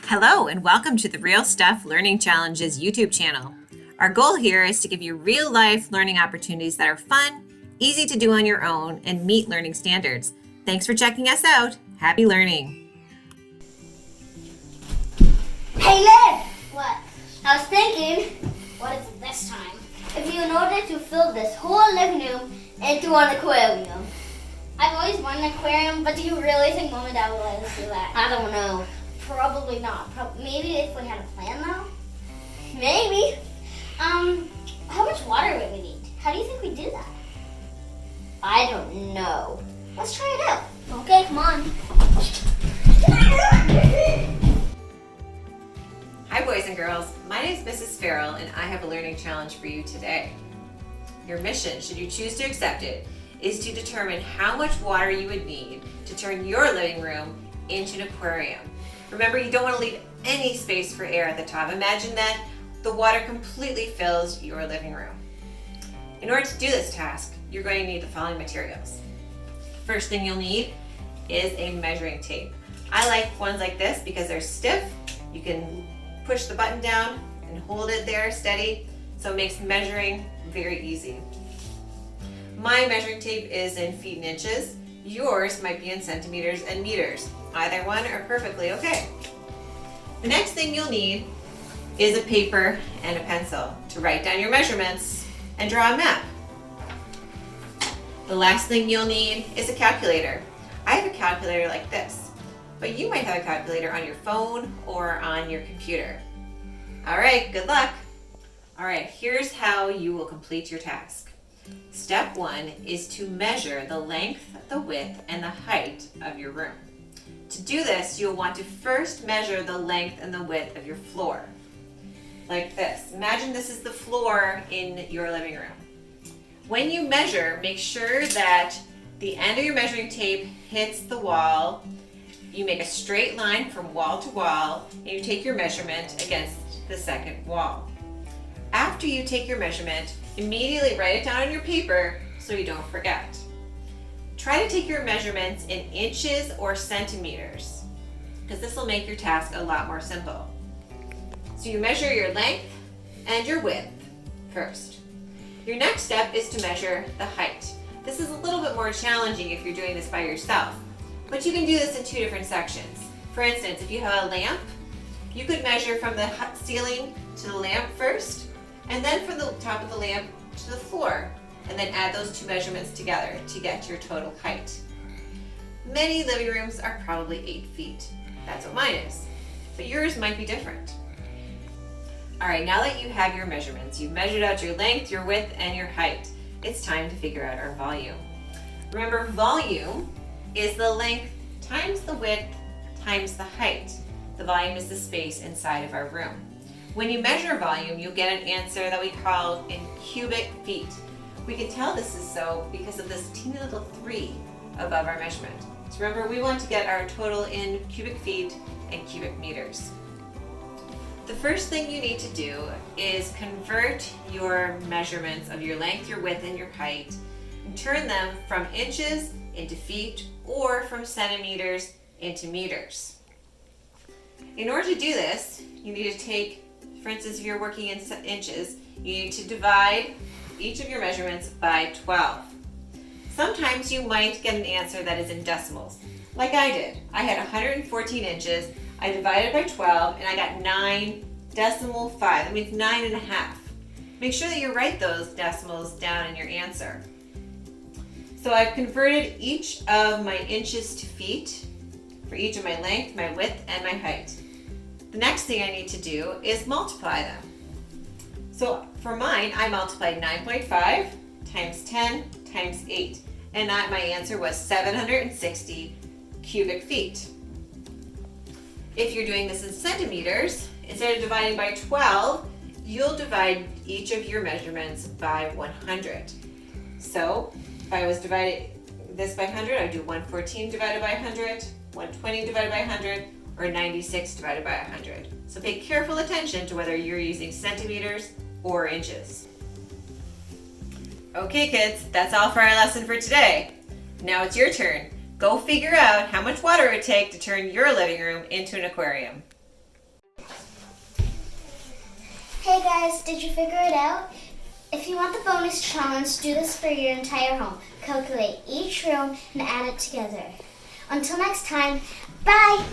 Hello and welcome to the Real Stuff Learning Challenges YouTube channel. Our goal here is to give you real-life learning opportunities that are fun, easy to do on your own, and meet learning standards. Thanks for checking us out. Happy learning. Hey Liv! What? I was thinking, What is it this time? if you in order to fill this whole living room into an aquarium. I've always wanted an aquarium, but do you really think Mom and Dad would let us do that? I don't know. Probably not. Maybe if we had a plan though. Maybe. How much water would we need? How do you think we do that? I don't know. Let's try it out. Okay, come on. Hi boys and girls, my name is Mrs. Farrell and I have a learning challenge for you today. Your mission, should you choose to accept it, is to determine how much water you would need to turn your living room into an aquarium. Remember, you don't want to leave any space for air at the top. Imagine that the water completely fills your living room. In order to do this task, you're going to need the following materials. First thing you'll need is a measuring tape. I like ones like this because they're stiff. You can push the button down and hold it there steady, so it makes measuring very easy. My measuring tape is in feet and inches. Yours might be in centimeters and meters. Either one are perfectly okay. The next thing you'll need is a paper and a pencil to write down your measurements and draw a map. The last thing you'll need is a calculator. I have a calculator like this, but you might have a calculator on your phone or on your computer. All right, good luck. All right, here's how you will complete your task. Step 1 is to measure the length, the width, and the height of your room. To do this, you'll want to first measure the length and the width of your floor. Like this. Imagine this is the floor in your living room. When you measure, make sure that the end of your measuring tape hits the wall. You make a straight line from wall to wall, and you take your measurement against the second wall. After you take your measurement, immediately write it down on your paper so you don't forget. Try to take your measurements in inches or centimeters, because this will make your task a lot more simple. So you measure your length and your width first. Your next step is to measure the height. This is a little bit more challenging if you're doing this by yourself, but you can do this in two different sections. For instance, if you have a lamp, you could measure from the ceiling to the lamp first, and then from the top of the lamp to the floor, and then add those two measurements together to get your total height. Many living rooms are probably 8 feet. That's what mine is, but yours might be different. All right, now that you have your measurements, you've measured out your length, your width, and your height, it's time to figure out our volume. Remember, volume is the length times the width times the height. The volume is the space inside of our room. When you measure volume, you'll get an answer that we call in cubic feet. We can tell this is so because of this teeny little 3 above our measurement. So remember, we want to get our total in cubic feet and cubic meters. The first thing you need to do is convert your measurements of your length, your width, and your height and turn them from inches into feet or from centimeters into meters. In order to do this, you need to take, for instance, if you're working in inches, you need to divide each of your measurements by 12. Sometimes you might get an answer that is in decimals, like I did. I had 114 inches, I divided by 12, and I got 9.5. That means 9.5. Make sure that you write those decimals down in your answer. So I've converted each of my inches to feet for each of my length, my width, and my height. The next thing I need to do is multiply them. So for mine, I multiplied 9.5 times 10 times 8, and my answer was 760 cubic feet. If you're doing this in centimeters, instead of dividing by 12, you'll divide each of your measurements by 100. So if I was dividing this by 100, I'd do 114 divided by 100, 120 divided by 100, or 96 divided by 100. So pay careful attention to whether you're using centimeters or inches. Okay kids, that's all for our lesson for today. Now it's your turn. Go figure out how much water it would take to turn your living room into an aquarium. guys, did you figure it out? If you want the bonus challenge, do this for your entire home. Calculate each room and add it together. Until next time, bye!